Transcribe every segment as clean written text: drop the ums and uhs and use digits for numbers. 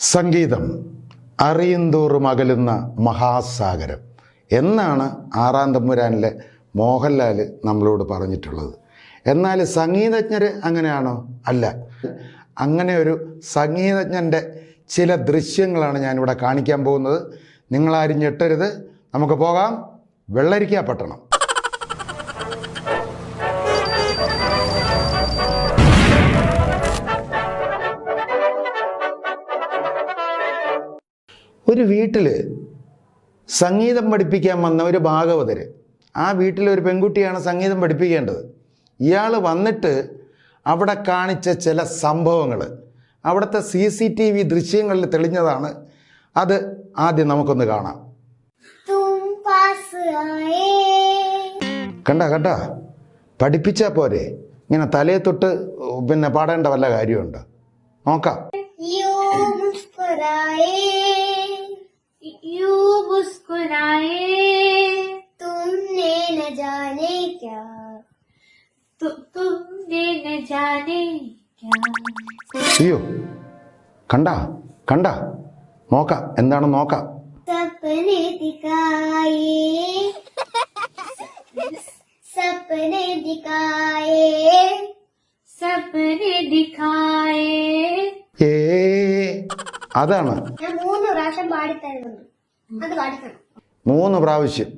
സംഗീതം അറിയുന്തോറും അകലുന്ന മഹാസാഗരം എന്നാണ് ആറാം തമ്പുരാനിലെ മോഹൻലാൽ നമ്മളോട് പറഞ്ഞിട്ടുള്ളത്. എന്നാൽ സംഗീതജ്ഞർ അങ്ങനെയാണോ? അല്ല. അങ്ങനെ ഒരു സംഗീതജ്ഞൻ്റെ ചില ദൃശ്യങ്ങളാണ് ഞാനിവിടെ കാണിക്കാൻ പോകുന്നത്. നിങ്ങളാരും ഞെട്ടരുത്. നമുക്ക് പോകാം. വെള്ളരിക്ക പട്ടണം. ഒരു വീട്ടിൽ സംഗീതം പഠിപ്പിക്കാൻ വന്ന ഒരു ഭാഗവതർ, ആ വീട്ടിലൊരു പെൺകുട്ടിയാണ് സംഗീതം പഠിപ്പിക്കേണ്ടത്. ഇയാൾ വന്നിട്ട് അവിടെ കാണിച്ച ചില സംഭവങ്ങൾ അവിടുത്തെ CCTV ദൃശ്യങ്ങളിൽ തെളിഞ്ഞതാണ്. അത് ആദ്യം നമുക്കൊന്ന് കാണാം. കണ്ട പഠിപ്പിച്ചാ പോരെ, ഇങ്ങനെ തലയെ തൊട്ട് പിന്നെ പാടേണ്ട വല്ല കാര്യമുണ്ടോ? നോക്കാം. तुमने न जाने क्या तुमने न जाने क्या. അയ്യോ, കണ്ട നോക്കാം, എന്താണെന്ന് നോക്കാം. सपने दिखाए सपने दिखाए सपने दिखाए. അതാണ്. ഞാൻ 3 പ്രാവശ്യം പാടിത്തരുന്നുണ്ട്, അത് പാടിക്കണം. 3 പ്രാവശ്യം.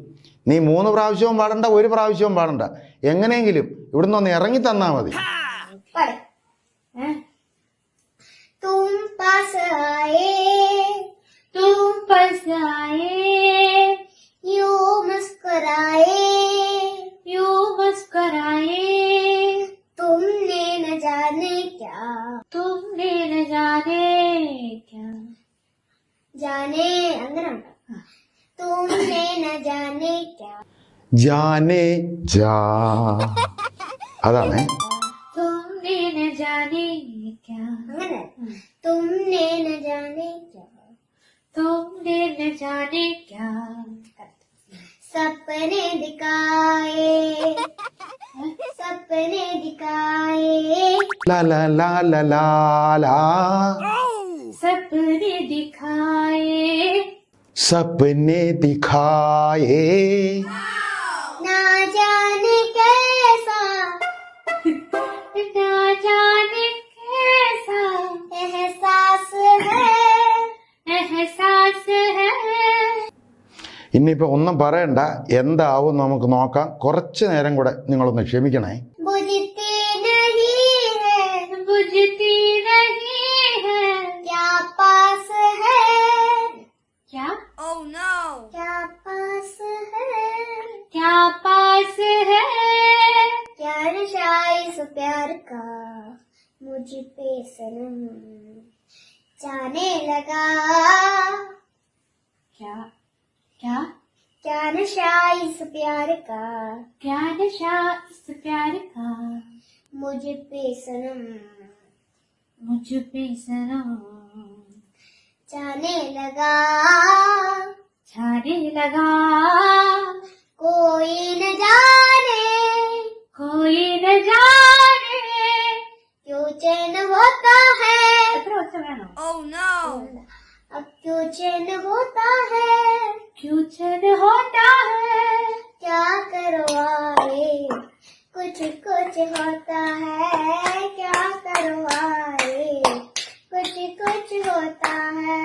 നീ 3 പ്രാവശ്യവും പാടണ്ട, 1 പ്രാവശ്യവും പാടണ്ട. എങ്ങനെയെങ്കിലും ഇവിടുന്ന് ഒന്ന് ഇറങ്ങി തന്നാ മതി. तुम पास आए यूं मुस्कुराए तुमने न जाने क्या जाने അങ്ങനെ ഉണ്ട്. तुमने न जाने क्या ജാനേ ജാ, അതാണ്. तुमने न जाने क्या അങ്ങനെ. तुमने न जाने क्या सपने दिखाए ലാ ലാ ലാ ലാ ലാ ലാ. सपने ദിഖായേ ना जाने कैसा एहसास है. ഇനിയിപ്പോൾ ഒന്നും പറയണ്ട, എന്താവും നമുക്ക് നോക്കാം. കുറച്ച് നേരം കൂടെ നിങ്ങളൊന്ന് ക്ഷമിക്കണേ. बुझती नहीं है क्या पास है क्या oh no क्या पास है क्या नशा इस प्यार का मुझ पे सनम जाने लगा क्या नशा इस प्यार का मुझ पे सनम जाने लगा कोई न जाने क्यों चैन होता है oh no अब क्यों चैन होता है क्या करवाए कुछ होता है क्या करवाए कुछ होता है.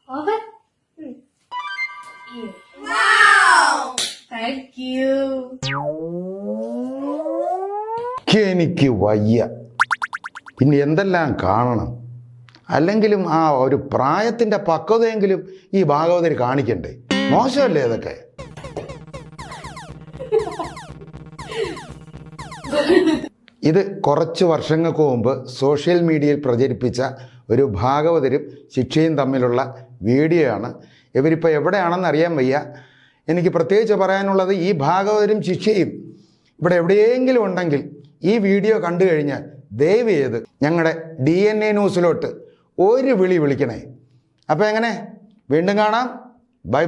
Over. Wow! Thank you. എനിക്ക് വയ്യ. ഇനി എന്തെല്ലാം കാണണം. അല്ലെങ്കിലും ആ ഒരു പ്രായത്തിൻ്റെ പക്വതയെങ്കിലും ഈ ഭാഗവതർ കാണിക്കണ്ടേ? മോശമല്ലേ അതൊക്കെ? ഇത് കുറച്ച് വർഷങ്ങൾക്ക് മുമ്പ് സോഷ്യൽ മീഡിയയിൽ പ്രചരിപ്പിച്ച ഒരു ഭാഗവതരും ശിക്ഷയും തമ്മിലുള്ള വീഡിയോ ആണ്. ഇവരിപ്പോൾ എവിടെയാണെന്ന് അറിയാൻ വയ്യ. എനിക്ക് പ്രത്യേകിച്ച് പറയാനുള്ളത്, ഈ ഭാഗവതരും ശിക്ഷയും ഇവിടെ എവിടെയെങ്കിലും ഉണ്ടെങ്കിൽ ഈ വീഡിയോ കണ്ടു കഴിഞ്ഞാൽ ദയവ് ചെയ്ത് ഞങ്ങളുടെ DNA ന്യൂസിലോട്ട് ഒരു വിളിക്കണേ. അപ്പോൾ എങ്ങനെ? വീണ്ടും കാണാം. ബൈ.